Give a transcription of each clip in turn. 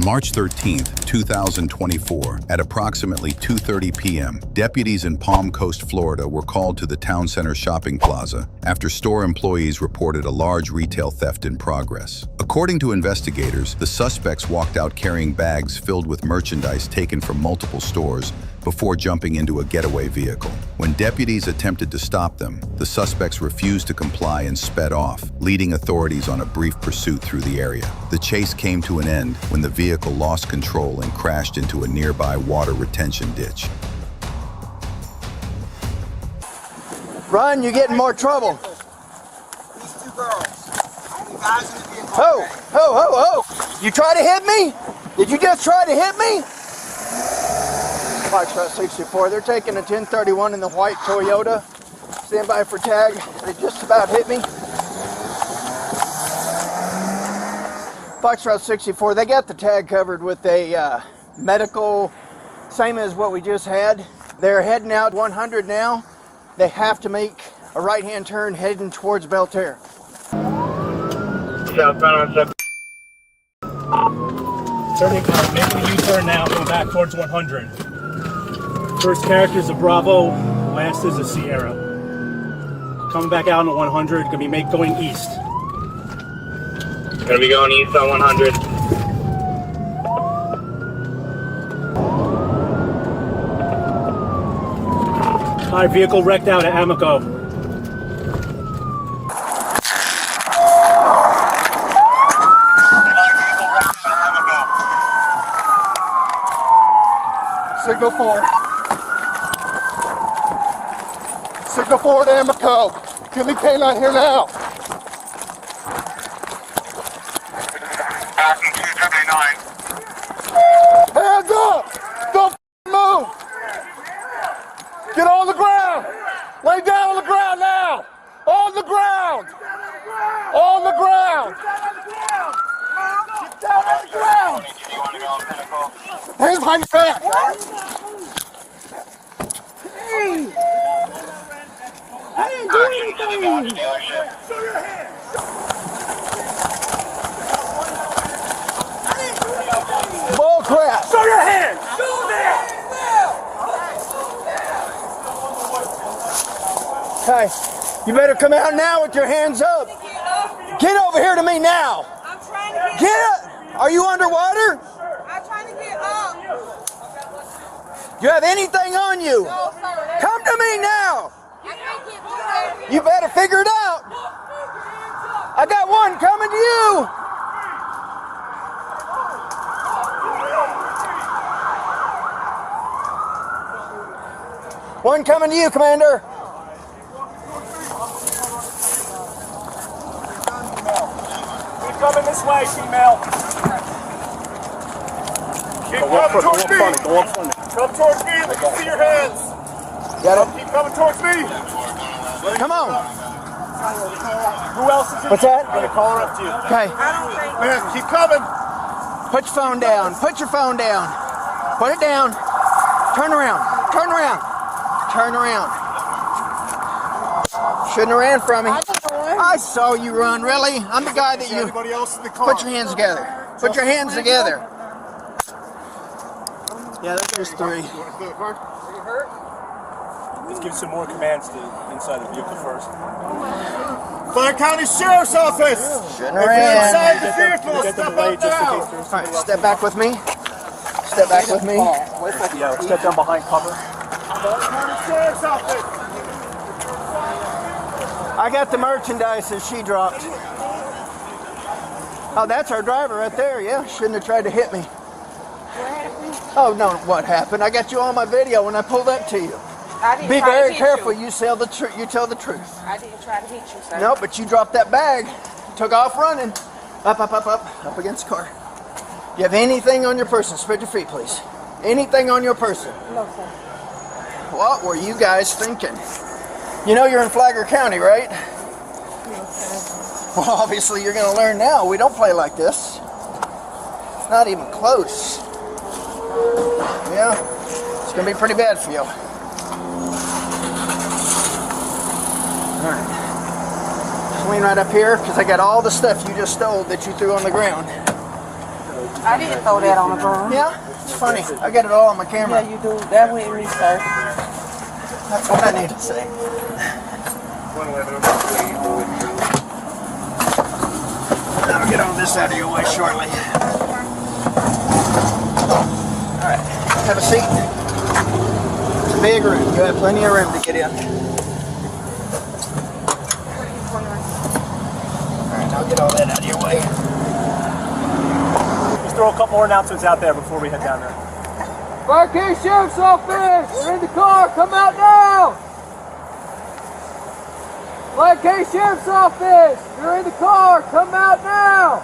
On March 13, 2024, at approximately 2:30 p.m., deputies in Palm Coast, Florida were called to the town center shopping plaza after store employees reported a large retail theft in progress. According to investigators, the suspects walked out carrying bags filled with merchandise taken from multiple stores before jumping into a getaway vehicle. When deputies attempted to stop them, the suspects refused to comply and sped off, leading authorities on a brief pursuit through the area. The chase came to an end when the vehicle lost control and crashed into a nearby water retention ditch. Run, you get in more trouble. These two girls. Ho, ho, ho, ho. You try to hit me? Did you just try to hit me? Foxtrot 64, they're taking a 1031 in the white Toyota. Stand by for tag. They just about hit me. Foxtrot 64, they got the tag covered with a medical, same as what we just had. They're heading out 100 now. They have to make a right-hand turn heading towards Belterre. Southbound on 7. Turning, making a U-turn now, going back towards 100. First character is a Bravo, last is a Sierra. Coming back out on 100, gonna be going east. Gonna be going east on 100. Alright, vehicle wrecked out at Amico. Signal 4. Signal 4 to Amico. Give me K9 here now. Passing 279. Hands up! Don't move! Get on the ground! Lay down on the ground now! On the ground! On the ground! Get down on the ground! Do you want to go on Pinnacle? Hands behind your back! I didn't do anything! Show your hand! Bull crap! Show your hand! Show that! Okay, you better come out now with your hands up. Get over here to me now. I'm trying to get Get up! Are you underwater? I'm trying to get up. Do you have anything on you? No, sir. Come to me now. I can't get through there. You better figure it out. I got one coming to you. One coming to you, Commander. We're coming this way, female. Keep coming towards me. Come towards me, let me see your hands. Got it? Keep coming towards me. Come on. Who else is in? What's that? I'm gonna call her up to you. Okay. Man, keep coming. Put your phone down. Put your phone down. Put it down. Turn around. Turn around. Turn around. Shouldn't have ran from me. I saw you run, really? I'm the guy that you... Anybody else in the car? Put your hands together. Put your hands together. Yeah, that's just 3. Let's give some more commands to inside the vehicle first. Clark County Sheriff's Office. Shouldn't have ran. Inside the vehicle, Get them step away up just in now. case there's... Alright, step back with me. Step back with me. Yeah, step down behind cover. Clark County Sheriff's Office. I got the merchandise that she dropped. Oh, that's our driver right there. Yeah, shouldn't have tried to hit me. Oh, no, what happened? I got you on my video when I pulled up to you. I didn't Be try very to hit careful. You. You tell the truth. You tell the truth. I didn't try to hit you, sir. No, but you dropped that bag. Took off running. Up against the car. You have anything on your person? Spread your feet, please. Anything on your person? No, sir. What were you guys thinking? You know you're in Flagler County, right? No, sir. Well, obviously you're going to learn now. We don't play like this. Not even close. Yeah, it's going to be pretty bad for you. All right. Just lean right up here because I got all the stuff you just stole that you threw on the ground. I didn't throw that on the ground. Yeah, it's funny. I got it all on my camera. Yeah, you do. That with me, sir. That's what I need to say. I'll get all this out of your way shortly. Alright, have a seat. It's a big room. You have plenty of room to get in. Alright, I'll get all that out of your way. Just throw a couple more announcements out there before we head down there. Fire King Sheriff's Office! You're in the car! Come out now! Fire King Sheriff's Office! You're in the car! Come out now!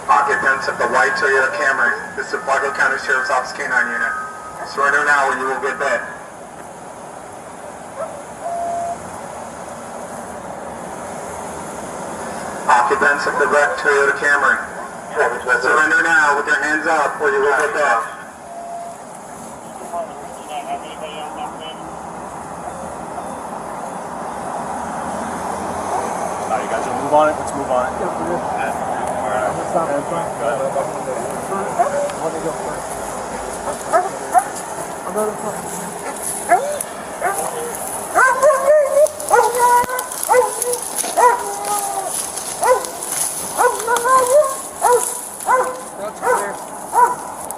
Occupants of the white Toyota Camry. This is the Flagler County Sheriff's Office K-9 unit. Surrender now or you will get bed. Occupants of the red Toyota Camry. Surrender now with your hands up or you will get bed. Alright, you guys want to move on it? Let's move on it.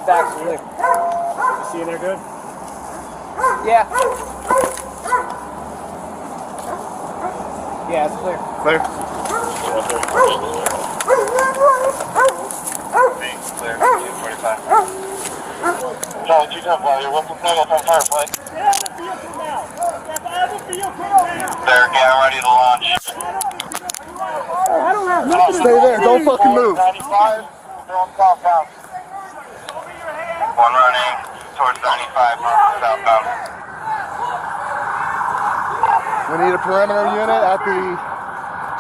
Back clear. You see in there good? Yeah. Yeah, it's clear. Clear. Clear. 45. Charlie, you jump while you're working on Firefly. They're getting ready to launch. Stay there. Don't fucking move. 95. They're on southbound. One running towards 95 southbound. We need a perimeter unit at the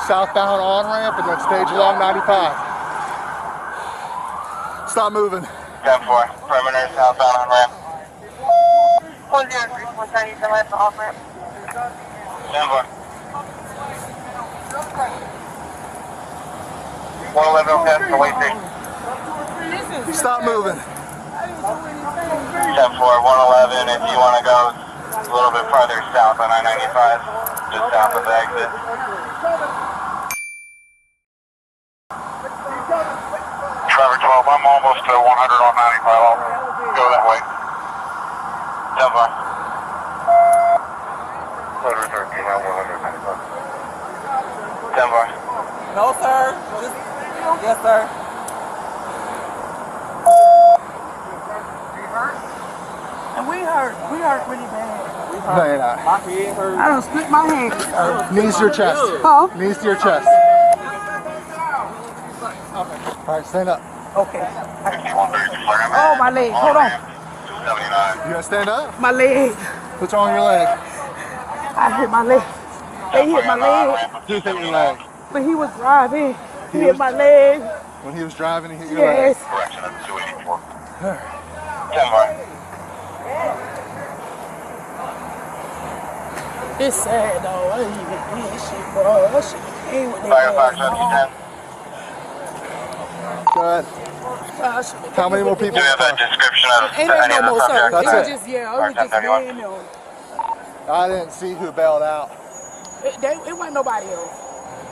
southbound on-ramp and then stage along 95. Stop moving. 10-4. Perimeter southbound on ramp. 103, 190, the left off ramp. 10-4. 111 okay, the way station. Stop moving. 10-4, 111 if you want to go a little bit farther south on I-95, just south of the exit. Trevor 12, I'm almost to 100 on 95, I'll go that way. 10-4. Trevor 13, I'm 195. 10-4. No, sir. Just, yes, sir. And we hurt really bad. No, you're not. My head hurt. I don't split my hand. Knees to your chest. Huh? Knees to your chest. All right, stand up. Okay. 5132, flare Oh, my leg. Hold on. 279. You gonna stand up? My leg. What's wrong with your leg? I hit my leg. They hit my leg. Who hit your leg? But he was driving. He hit my leg. When he was driving, he hit your Yes. leg. Correction, that's 284. 10-4. It's sad though. I didn't even did shit, bro. That shit came with Fire that. 510. Go ahead. How many more people? Do you have a description of Ain't any no of the more, sir. subjects? It was That's it. just, yeah, it was just 1031. laying there. I didn't see who bailed out. It wasn't nobody else.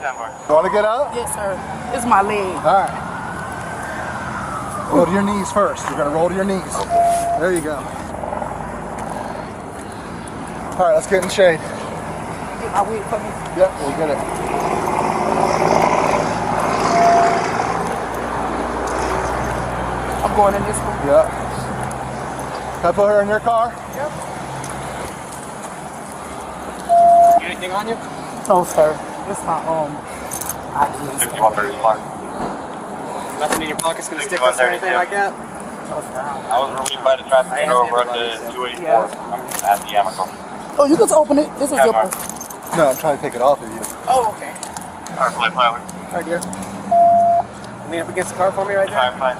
10-4. You want to get up? Yes, sir. It's my leg. All right. Roll to your knees first. You're going to roll to your knees. There you go. All right, let's get in shade. Get my wig for me. Yep, we'll get it. I'm going in this one. Yep. Can I put her in your car? Yep. Anything on you? No, sir. It's my ID. 6135. Nothing in your pockets gonna stick us or anything like that? I was relieved by the traffic control over at the 284. I'm at the Amico. Oh, you can open it. This is zipper. No, I'm trying to take it off of you. Oh, okay. Firefly pilot. Right here. Lean up against the car for me right there. Firefly.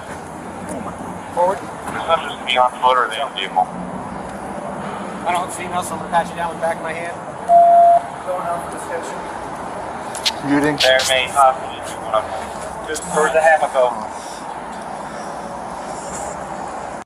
Forward. This stuff just beyond foot or the vehicle. I don't see no, so I'm gonna pat you down with the back of my hand. Going out for discussion. Muting. There may hostage Where's the hammer go?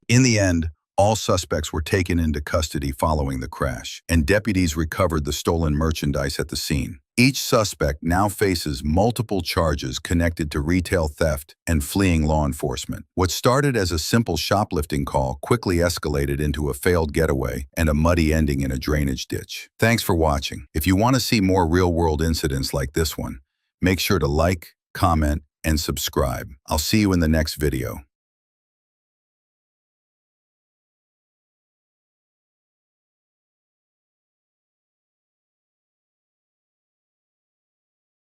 In the end, all suspects were taken into custody following the crash, and deputies recovered the stolen merchandise at the scene. Each suspect now faces multiple charges connected to retail theft and fleeing law enforcement. What started as a simple shoplifting call quickly escalated into a failed getaway and a muddy ending in a drainage ditch. Thanks for watching. If you want to see more real-world incidents like this one, make sure to like, comment, and subscribe. I'll see you in the next video.